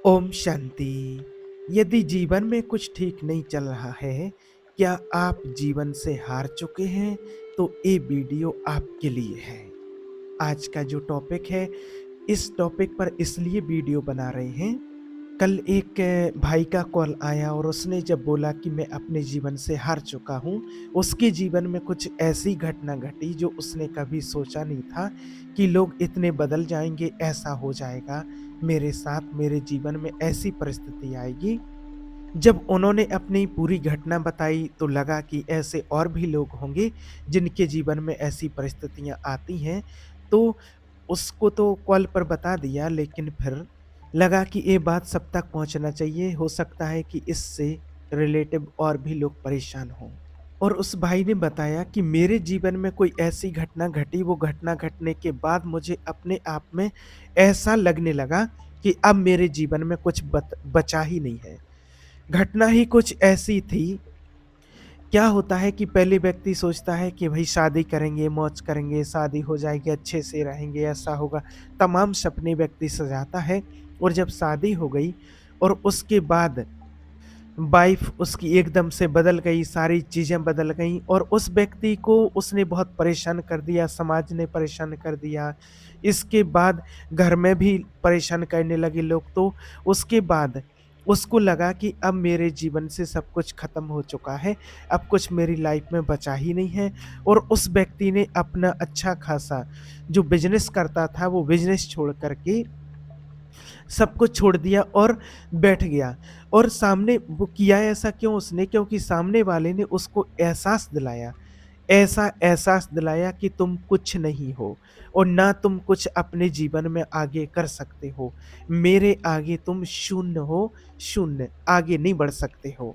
ओम शांति। यदि जीवन में कुछ ठीक नहीं चल रहा है, क्या आप जीवन से हार चुके हैं? तो ये वीडियो आपके लिए है। आज का जो टॉपिक है, इस टॉपिक पर इसलिए वीडियो बना रहे हैं। कल एक भाई का कॉल आया और उसने जब बोला कि मैं अपने जीवन से हार चुका हूँ, उसके जीवन में कुछ ऐसी घटना घटी जो उसने कभी सोचा नहीं था कि लोग इतने बदल जाएँगे, ऐसा हो जाएगा मेरे साथ, मेरे जीवन में ऐसी परिस्थिति आएगी। जब उन्होंने अपनी पूरी घटना बताई तो लगा कि ऐसे और भी लोग होंगे जिनके जीवन में ऐसी परिस्थितियाँ आती हैं, तो उसको तो कॉल पर बता दिया, लेकिन फिर लगा कि ये बात सब तक पहुँचना चाहिए, हो सकता है कि इससे रिलेटिव और भी लोग परेशान हों। और उस भाई ने बताया कि मेरे जीवन में कोई ऐसी घटना घटी, वो घटना घटने के बाद मुझे अपने आप में ऐसा लगने लगा कि अब मेरे जीवन में कुछ बचा ही नहीं है। घटना ही कुछ ऐसी थी। क्या होता है कि पहले व्यक्ति सोचता है कि भई शादी करेंगे, मौज करेंगे, शादी हो जाएगी, अच्छे से रहेंगे, ऐसा होगा। तमाम सपने व्यक्ति सजाता है और जब शादी हो गई और उसके बाद वाइफ़ उसकी एकदम से बदल गई, सारी चीज़ें बदल गईं और उस व्यक्ति को उसने बहुत परेशान कर दिया, समाज ने परेशान कर दिया। इसके बाद घर में भी परेशान करने लगे लोग, तो उसके बाद उसको लगा कि अब मेरे जीवन से सब कुछ ख़त्म हो चुका है, अब कुछ मेरी लाइफ़ में बचा ही नहीं है। और उस व्यक्ति ने अपना अच्छा खासा जो बिज़नेस करता था, वो बिज़नेस छोड़ कर के सब कुछ छोड़ दिया और बैठ गया। और सामने वो किया ऐसा क्यों उसने? क्योंकि सामने वाले ने उसको एहसास दिलाया, ऐसा एहसास दिलाया कि तुम कुछ नहीं हो और ना तुम कुछ अपने जीवन में आगे कर सकते हो। मेरे आगे तुम शून्य हो, शून्य, आगे नहीं बढ़ सकते हो।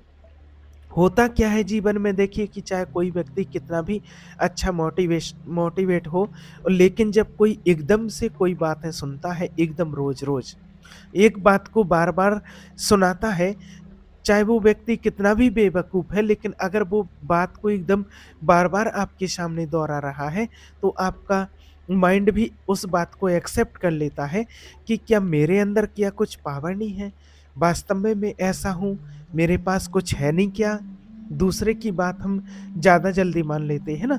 होता क्या है जीवन में, देखिए कि चाहे कोई व्यक्ति कितना भी अच्छा मोटिवेट हो, लेकिन जब कोई एकदम से कोई बातें सुनता है, एकदम रोज़-रोज़ एक बात को बार-बार सुनाता है, चाहे वो व्यक्ति कितना भी बेवकूफ़ है, लेकिन अगर वो बात को एकदम बार-बार आपके सामने दोहरा रहा है, तो आपका माइंड भी उस बात को एक्सेप्ट कर लेता है कि क्या मेरे अंदर क्या कुछ पावर नहीं है? वास्तव में मैं ऐसा हूँ, मेरे पास कुछ है नहीं क्या? दूसरे की बात हम ज़्यादा जल्दी मान लेते हैं ना।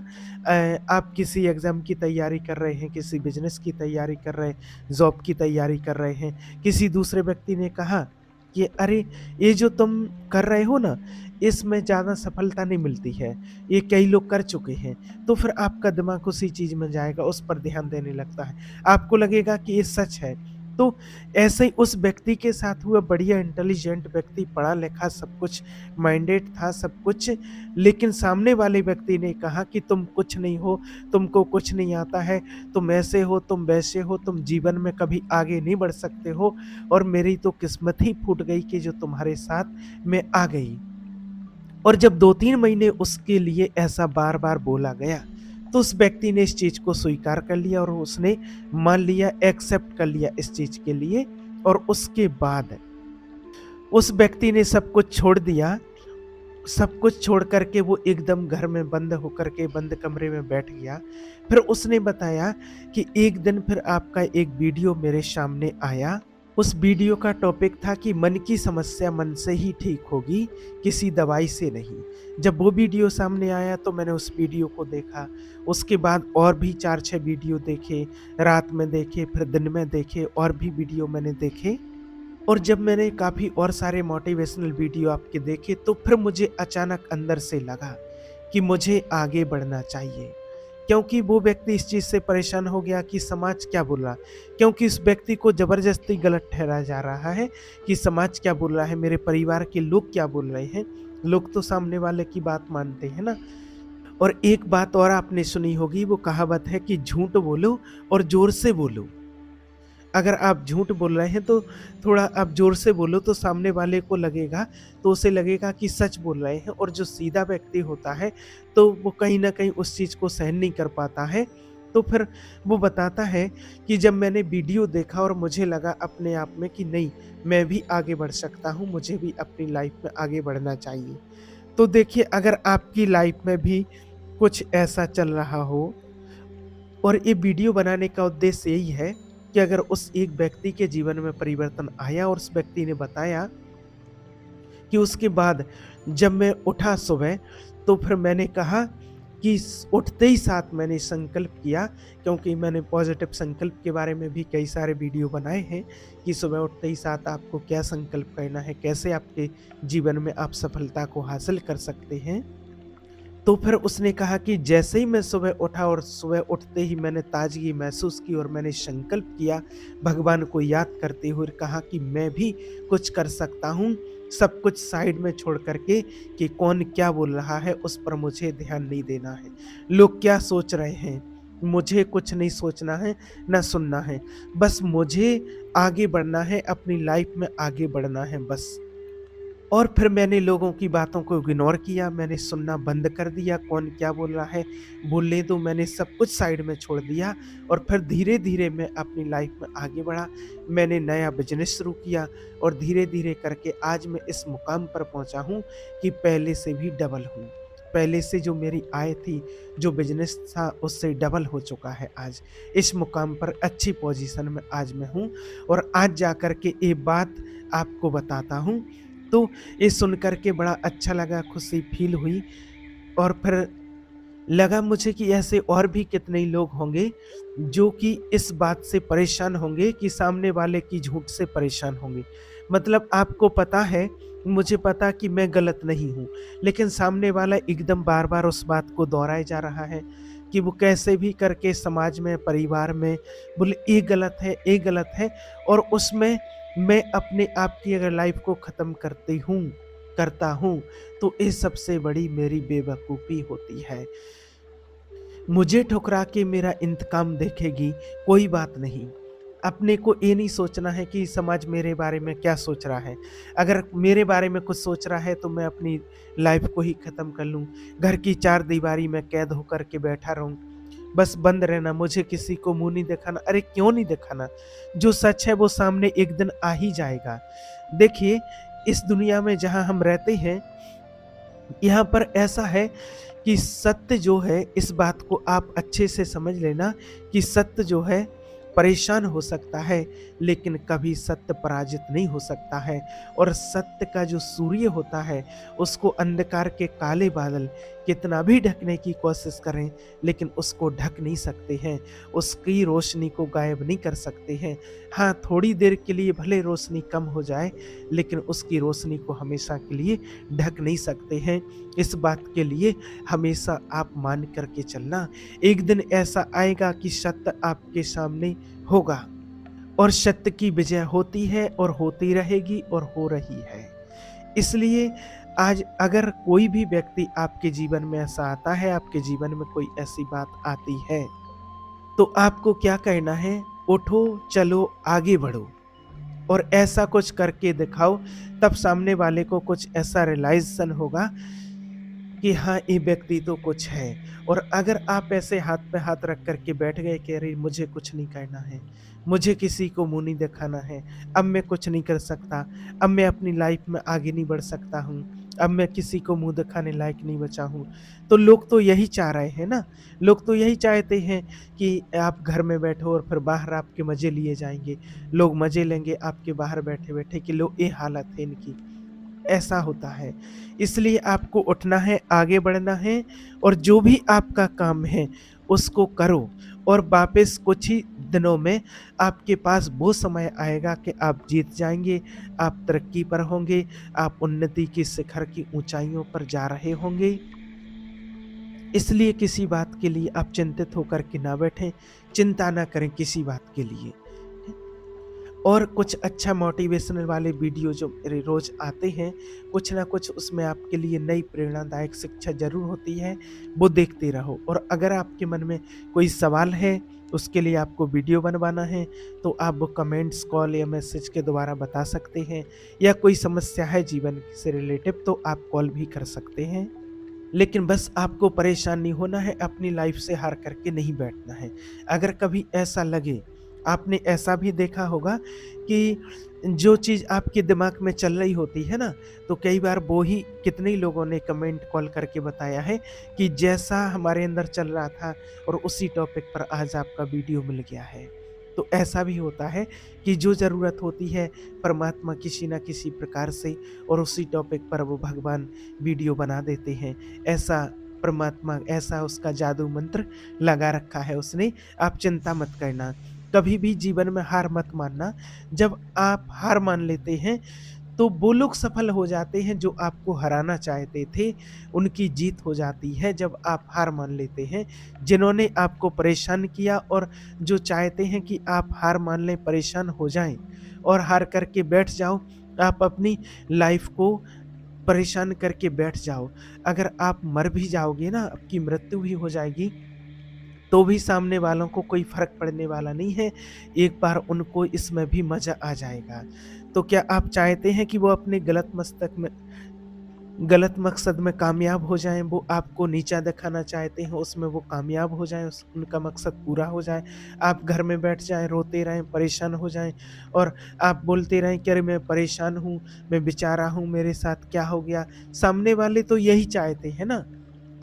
आप किसी एग्ज़ाम की तैयारी कर रहे हैं, किसी बिज़नेस की तैयारी कर रहे हैं, जॉब की तैयारी कर रहे हैं, किसी दूसरे व्यक्ति ने कहा कि अरे! ये जो तुम कर रहे हो ना, इसमें ज़्यादा सफलता नहीं मिलती है, ये कई लोग कर चुके हैं। तो फिर आपका दिमाग उसी चीज़ में जाएगा, उस पर ध्यान देने लगता है। आपको लगेगा कि ये सच है। तो ऐसे ही उस व्यक्ति के साथ हुआ, बढ़िया इंटेलिजेंट व्यक्ति, पढ़ा-लिखा, सब कुछ माइंडेड था सब कुछ, लेकिन सामने वाले व्यक्ति ने कहा कि तुम कुछ नहीं हो, तुमको कुछ नहीं आता है, तुम ऐसे हो, तुम वैसे हो, तुम जीवन में कभी आगे नहीं बढ़ सकते हो और मेरी तो किस्मत ही फूट गई कि जो तुम्हारे साथ मैं आ गई। और जब 2-3 महीने उसके लिए ऐसा बार-बार बोला गया, तो उस व्यक्ति ने इस चीज़ को स्वीकार कर लिया और उसने मान लिया, एक्सेप्ट कर लिया इस चीज़ के लिए। और उसके बाद उस व्यक्ति ने सब कुछ छोड़ दिया, सब कुछ छोड़ कर के वो एकदम घर में बंद होकर के बंद कमरे में बैठ गया। फिर उसने बताया कि एक दिन फिर आपका एक वीडियो मेरे सामने आया। उस वीडियो का टॉपिक था कि मन की समस्या मन से ही ठीक होगी, किसी दवाई से नहीं। जब वो वीडियो सामने आया तो मैंने उस वीडियो को देखा। उसके बाद और भी 4-6 वीडियो देखे, रात में देखे, फिर दिन में देखे, और भी वीडियो मैंने देखे। और जब मैंने काफ़ी और सारे मोटिवेशनल वीडियो आपके देखे, तो फिर मुझे अचानक अंदर से लगा कि मुझे आगे बढ़ना चाहिए। क्योंकि वो व्यक्ति इस चीज़ से परेशान हो गया कि समाज क्या बोल रहा है? क्योंकि इस व्यक्ति को ज़बरदस्ती गलत ठहराया जा रहा है कि समाज क्या बोल रहा है, मेरे परिवार के लोग क्या बोल रहे हैं। लोग तो सामने वाले की बात मानते हैं ना। और एक बात और आपने सुनी होगी, वो कहावत है कि झूठ बोलो और ज़ोर से बोलो। अगर आप झूठ बोल रहे हैं तो थोड़ा आप ज़ोर से बोलो, तो सामने वाले को लगेगा, तो उसे लगेगा कि सच बोल रहे हैं। और जो सीधा व्यक्ति होता है, तो वो कहीं न कहीं उस चीज़ को सहन नहीं कर पाता है। तो फिर वो बताता है कि जब मैंने वीडियो देखा और मुझे लगा अपने आप में कि नहीं, मैं भी आगे बढ़ सकता हूँ, मुझे भी अपनी लाइफ़ में आगे बढ़ना चाहिए। तो देखिए, अगर आपकी लाइफ़ में भी कुछ ऐसा चल रहा हो, और ये वीडियो बनाने का उद्देश्य यही है कि अगर उस एक व्यक्ति के जीवन में परिवर्तन आया और उस व्यक्ति ने बताया कि उसके बाद जब मैं उठा सुबह, तो फिर मैंने कहा कि उठते ही साथ मैंने संकल्प किया, क्योंकि मैंने पॉजिटिव संकल्प के बारे में भी कई सारे वीडियो बनाए हैं कि सुबह उठते ही साथ आपको क्या संकल्प करना है, कैसे आपके जीवन में आप सफलता को हासिल कर सकते हैं। तो फिर उसने कहा कि जैसे ही मैं सुबह उठा और सुबह उठते ही मैंने ताजगी महसूस की और मैंने संकल्प किया भगवान को याद करते हुए, कहा कि मैं भी कुछ कर सकता हूँ, सब कुछ साइड में छोड़ करके कि कौन क्या बोल रहा है उस पर मुझे ध्यान नहीं देना है, लोग क्या सोच रहे हैं मुझे कुछ नहीं सोचना है ना सुनना है, बस मुझे आगे बढ़ना है, अपनी लाइफ में आगे बढ़ना है बस। और फिर मैंने लोगों की बातों को इग्नोर किया, मैंने सुनना बंद कर दिया, कौन क्या बोल रहा है, बोलने दो, मैंने सब कुछ साइड में छोड़ दिया। और फिर धीरे-धीरे मैं अपनी लाइफ में आगे बढ़ा। मैंने नया बिज़नेस शुरू किया और धीरे-धीरे करके आज मैं इस मुकाम पर पहुँचा हूँ कि पहले से भी डबल हूँ। पहले से जो मेरी आय थी, जो बिज़नेस था उससे डबल हो चुका है आज। इस मुकाम पर अच्छी पोज़ीशन में आज मैं हूँ और आज जा कर के ये बात आपको बताता हूँ। तो ये सुन कर के बड़ा अच्छा लगा, खुशी फ़ील हुई और फिर लगा मुझे कि ऐसे और भी कितने ही लोग होंगे जो कि इस बात से परेशान होंगे कि सामने वाले की झूठ से परेशान होंगे। मतलब आपको पता है, मुझे पता कि मैं गलत नहीं हूँ, लेकिन सामने वाला एकदम बार-बार उस बात को दोहराए जा रहा है कि वो कैसे भी करके समाज में, परिवार में बोले ये गलत है और उसमें मैं अपने आप की अगर लाइफ़ को ख़त्म करता हूँ, तो ये सबसे बड़ी मेरी बेवकूफ़ी होती है। मुझे ठुकरा के मेरा इंतकाम देखेगी, कोई बात नहीं। अपने को ये नहीं सोचना है कि समाज मेरे बारे में क्या सोच रहा है। अगर मेरे बारे में कुछ सोच रहा है तो मैं अपनी लाइफ़ को ही ख़त्म कर लूँ। घर की चार दीवारी में कैद होकर के बैठा रहूँ। बस बंद रहना, मुझे किसी को मुँह नहीं दिखाना। अरे क्यों नहीं दिखाना? जो सच है वो सामने एक दिन आ ही जाएगा। देखिए, इस दुनिया में जहाँ हम रहते हैं, यहाँ पर ऐसा है कि सत्य जो है, इस बात को आप अच्छे से समझ लेना कि सत्य जो है परेशान हो सकता है, लेकिन कभी सत्य पराजित नहीं हो सकता है। और सत्य का जो सूर्य होता है, उसको अंधकार के काले बादल कितना भी ढकने की कोशिश करें, लेकिन उसको ढक नहीं सकते हैं, उसकी रोशनी को गायब नहीं कर सकते हैं। हाँ, थोड़ी देर के लिए भले रोशनी कम हो जाए, लेकिन उसकी रोशनी को हमेशा के लिए ढक नहीं सकते हैं। इस बात के लिए हमेशा आप मान करके चलना। एक दिन ऐसा आएगा कि सत्य आपके सामने होगा और सत्य की विजय होती है और होती रहेगी और हो रही है। इसलिए आज अगर कोई भी व्यक्ति आपके जीवन में ऐसा आता है, आपके जीवन में कोई ऐसी बात आती है, तो आपको क्या करना है? उठो, चलो, आगे बढ़ो और ऐसा कुछ करके दिखाओ, तब सामने वाले को कुछ ऐसा रियलाइज़ेशन होगा कि हाँ, ये व्यक्ति तो कुछ है। और अगर आप ऐसे हाथ पे हाथ रख कर के बैठ गए कि अरे मुझे कुछ नहीं करना है, मुझे किसी को मुँह नहीं दिखाना है, अब मैं कुछ नहीं कर सकता, अब मैं अपनी लाइफ में आगे नहीं बढ़ सकता हूँ, अब मैं किसी को मुँह दिखाने लायक नहीं बचा हूँ। तो लोग तो यही चाह रहे हैं ना, लोग तो यही चाहते हैं कि आप घर में बैठो और फिर बाहर आपके मज़े लिए जाएँगे। लोग मज़े लेंगे आपके बाहर बैठे-बैठे कि लो ये हालत है इनकी। ऐसा होता है। इसलिए आपको उठना है, आगे बढ़ना है और जो भी आपका काम है, उसको करो और वापस कुछ ही दिनों में आपके पास वो समय आएगा कि आप जीत जाएँगे, आप तरक्की पर होंगे, आप उन्नति की शिखर की ऊँचाइयों पर जा रहे होंगे। इसलिए किसी बात के लिए आप चिंतित होकर के ना बैठें, चिंता ना करें किसी बात के लिए। और कुछ अच्छा मोटिवेशनल वाले वीडियो जो मेरे रोज़ आते हैं, कुछ ना कुछ उसमें आपके लिए नई प्रेरणादायक शिक्षा ज़रूर होती है, वो देखते रहो। और अगर आपके मन में कोई सवाल है, उसके लिए आपको वीडियो बनवाना है, तो आप वो कमेंट्स, कॉल या मैसेज के द्वारा बता सकते हैं, या कोई समस्या है जीवन से रिलेटिव तो आप कॉल भी कर सकते हैं। लेकिन बस आपको परेशान नहीं होना है, अपनी लाइफ से हार करके नहीं बैठना है। अगर कभी ऐसा लगे, आपने ऐसा भी देखा होगा कि जो चीज़ आपके दिमाग में चल रही होती है ना, तो कई बार वो ही कितने ही लोगों ने कमेंट कॉल करके बताया है कि जैसा हमारे अंदर चल रहा था और उसी टॉपिक पर आज आपका वीडियो मिल गया है। तो तो ऐसा भी होता है कि जो ज़रूरत होती है परमात्मा किसी न किसी प्रकार से और उसी टॉपिक पर वो भगवान वीडियो बना देते हैं। ऐसा परमात्मा ऐसा उसका जादू मंत्र लगा रखा है उसने। आप चिंता मत करना, कभी भी जीवन में हार मत मानना। जब आप हार मान लेते हैं तो वो लोग सफल हो जाते हैं जो आपको हराना चाहते थे, उनकी जीत हो जाती है जब आप हार मान लेते हैं। जिन्होंने आपको परेशान किया और जो चाहते हैं कि आप हार मान लें, परेशान हो जाएँ और हार करके बैठ जाओ, आप अपनी लाइफ़ को परेशान करके बैठ जाओ। अगर आप मर भी जाओगे ना, आपकी मृत्यु भी हो जाएगी, तो भी सामने वालों को कोई फ़र्क पड़ने वाला नहीं है। एक बार उनको इसमें भी मज़ा आ जाएगा। तो क्या आप चाहते हैं कि वो अपने गलत मकसद में कामयाब हो जाएँ, वो आपको नीचा दिखाना चाहते हैं, उसमें वो कामयाब हो जाएँ, उस उनका मकसद पूरा हो जाए। आप घर में बैठ जाएँ, रोते रहें, परेशान हो जाएँ और आप बोलते रहें कि अरे मैं परेशान हूँ, मैं बेचारा हूँ, मेरे साथ क्या हो गया? सामने वाले तो यही चाहते हैं ना।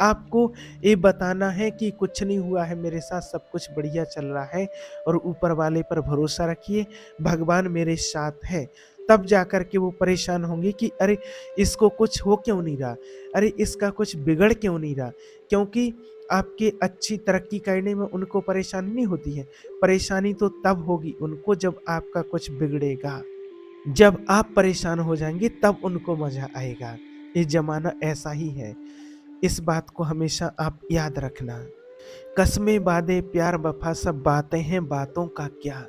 आपको ये बताना है कि कुछ नहीं हुआ है मेरे साथ, सब कुछ बढ़िया चल रहा है और ऊपर वाले पर भरोसा रखिए, भगवान मेरे साथ है। तब जाकर के वो परेशान होंगे कि अरे! इसको कुछ हो क्यों नहीं रहा? अरे! इसका कुछ बिगड़ क्यों नहीं रहा? क्योंकि आपके अच्छी तरक्की करने में उनको परेशानी नहीं होती है। परेशानी तो तब होगी उनको जब आपका कुछ बिगड़ेगा। जब आप परेशान हो जाएँगे तब उनको मज़ा आएगा। ये ज़माना ऐसा ही है। इस बात को हमेशा आप याद रखना। कस्में वादे प्यार वफ़ा सब बातें हैं, बातों का क्या?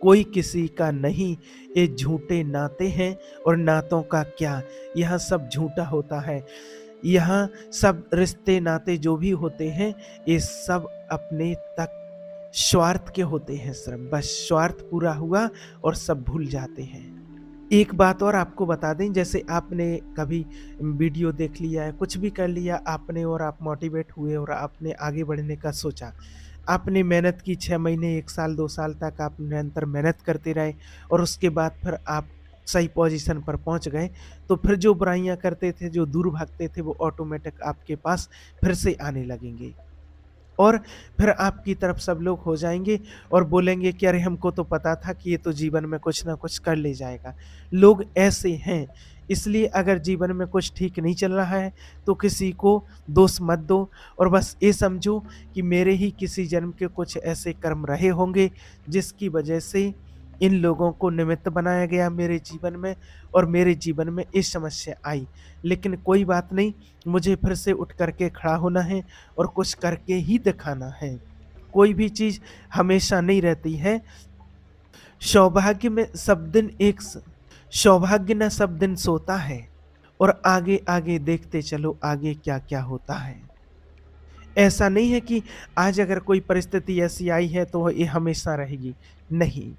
कोई किसी का नहीं, ये झूठे नाते हैं और नातों का क्या? यहाँ सब झूठा होता है। यहाँ सब रिश्ते नाते जो भी होते हैं, ये सब अपने तक स्वार्थ के होते हैं सिर्फ़। बस स्वार्थ पूरा हुआ और सब भूल जाते हैं। एक बात और आपको बता दें, जैसे आपने कभी वीडियो देख लिया है, कुछ भी कर लिया आपने और आप मोटिवेट हुए और आपने आगे बढ़ने का सोचा। आपने मेहनत की 6 महीने, 1 साल, 2 साल तक आप निरंतर मेहनत करते रहे और उसके बाद फिर आप सही पोज़ीशन पर पहुँच गए, तो फिर जो बुराइयाँ करते थे, जो दूर भागते थे, वो ऑटोमैटिक आपके पास फिर से आने लगेंगे। और फिर आपकी तरफ सब लोग हो जाएँगे और बोलेंगे कि अरे हमको तो पता था कि ये तो जीवन में कुछ ना कुछ कर ले जाएगा। लोग ऐसे हैं, इसलिए अगर जीवन में कुछ ठीक नहीं चल रहा है, तो किसी को दोष मत दो और बस ये समझो कि मेरे ही किसी जन्म के कुछ ऐसे कर्म रहे होंगे, जिसकी वजह से इन लोगों को निमित्त बनाया गया मेरे जीवन में और मेरे जीवन में ये समस्या आई। लेकिन कोई बात नहीं, मुझे फिर से उठ कर के खड़ा होना है और कुछ करके ही दिखाना है। कोई भी चीज़ हमेशा नहीं रहती है। सौभाग्य में सब दिन एक स सौभाग्य ना सब दिन सोता है और आगे-आगे देखते चलो आगे क्या-क्या होता है। ऐसा नहीं है कि आज अगर कोई परिस्थिति ऐसी आई है तो ये हमेशा रहेगी, नहीं।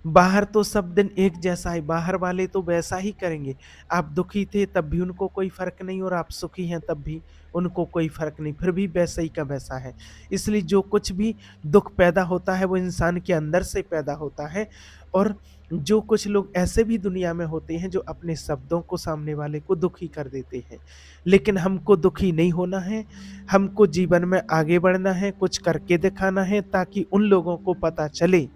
बाहर तो सब दिन एक जैसा है, बाहर वाले तो वैसा ही करेंगे। आप दुखी थे तब भी उनको कोई फ़र्क नहीं और आप सुखी हैं तब भी उनको कोई फ़र्क नहीं, फिर भी वैसा ही का वैसा है। इसलिए जो कुछ भी दुःख पैदा होता है वो इंसान के अंदर से पैदा होता है और जो कुछ लोग ऐसे भी दुनिया में होते हैं जो अपने शब्दों को सामने वाले को दुखी कर देते हैं। लेकिन हमको दुखी नहीं होना है, हमको जीवन में आगे बढ़ना है, कुछ करके दिखाना है ताकि उन लोगों को पता चले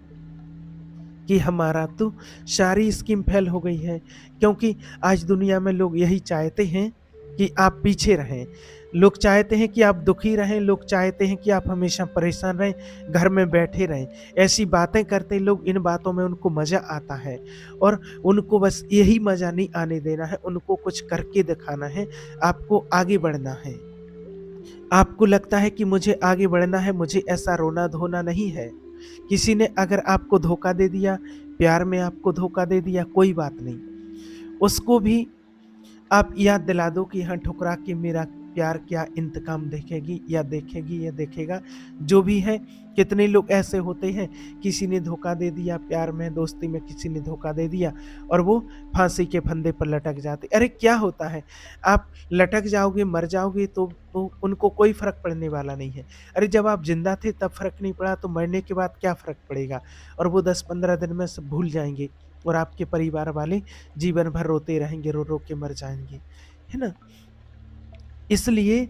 कि हमारा तो सारी स्कीम फेल हो गई है, क्योंकि आज दुनिया में लोग यही चाहते हैं कि आप पीछे रहें। लोग चाहते हैं कि आप दुखी रहें, लोग चाहते हैं कि आप हमेशा परेशान रहें, घर में बैठे रहें। ऐसी बातें करते लोग, इन बातों में उनको मज़ा आता है और उनको बस यही मज़ा नहीं आने देना है, उनको कुछ करके दिखाना है, आपको आगे बढ़ना है। आपको लगता है कि मुझे आगे बढ़ना है, मुझे ऐसा रोना-धोना नहीं है। किसी ने अगर आपको धोखा दे दिया, प्यार में आपको धोखा दे दिया, कोई बात नहीं। उसको भी आप याद दिला दो कि हाँ, ठुकरा के मेरा प्यार क्या इंतकाम देखेगी या देखेगी या देखेगा, जो भी है। कितने लोग ऐसे होते हैं, किसी ने धोखा दे दिया, प्यार में, दोस्ती में किसी ने धोखा दे दिया और वो फांसी के फंदे पर लटक जाते। अरे क्या होता है? आप लटक जाओगे, मर जाओगे तो उनको कोई फ़र्क पड़ने वाला नहीं है। अरे जब आप ज़िंदा थे तब फ़र्क नहीं पड़ा, तो मरने के बाद क्या फ़र्क पड़ेगा? और वो 10-15 दिन में सब भूल जाएँगे और आपके परिवार वाले जीवन भर रोते रहेंगे, रो-रो के मर जाएँगे, है ना? इसलिए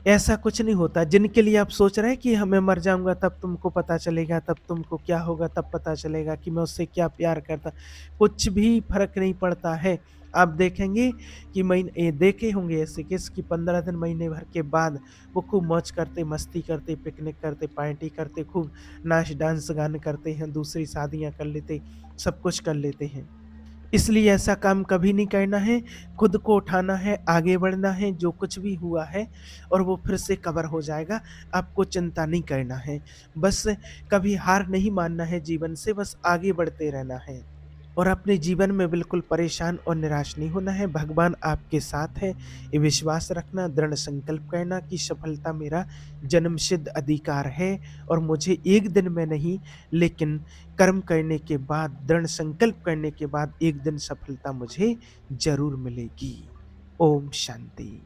ऐसा कुछ नहीं होता। जिनके लिए आप सोच रहे हैं कि हाँ, मैं मर जाऊँगा तब तुमको पता चलेगा, तब तुमको क्या होगा, तब पता चलेगा कि मैं उससे क्या प्यार करता। कुछ भी फ़र्क नहीं पड़ता है। आप देखेंगे कि देखे होंगे ऐसे केस कि 15 दिन, महीने भर के बाद वो खूब मौज करते, मस्ती करते, पिकनिक करते, पार्टी करते, खूब नाच, डांस, गाने करते हैं, दूसरी शादियाँ कर लेते, सब कुछ कर लेते हैं। इसलिए ऐसा काम कभी नहीं करना है, खुद को उठाना है, आगे बढ़ना है, जो कुछ भी हुआ है और वो फिर से कवर हो जाएगा, आपको चिंता नहीं करना है। बस कभी हार नहीं मानना है जीवन से, बस आगे बढ़ते रहना है। और अपने जीवन में बिल्कुल परेशान और निराश नहीं होना है, भगवान आपके साथ है, ये विश्वास रखना, दृढ़ संकल्प करना कि सफलता मेरा जन्मसिद्ध अधिकार है और मुझे एक दिन में नहीं, लेकिन कर्म करने के बाद, दृढ़ संकल्प करने के बाद एक दिन सफलता मुझे ज़रूर मिलेगी। ओम शांति।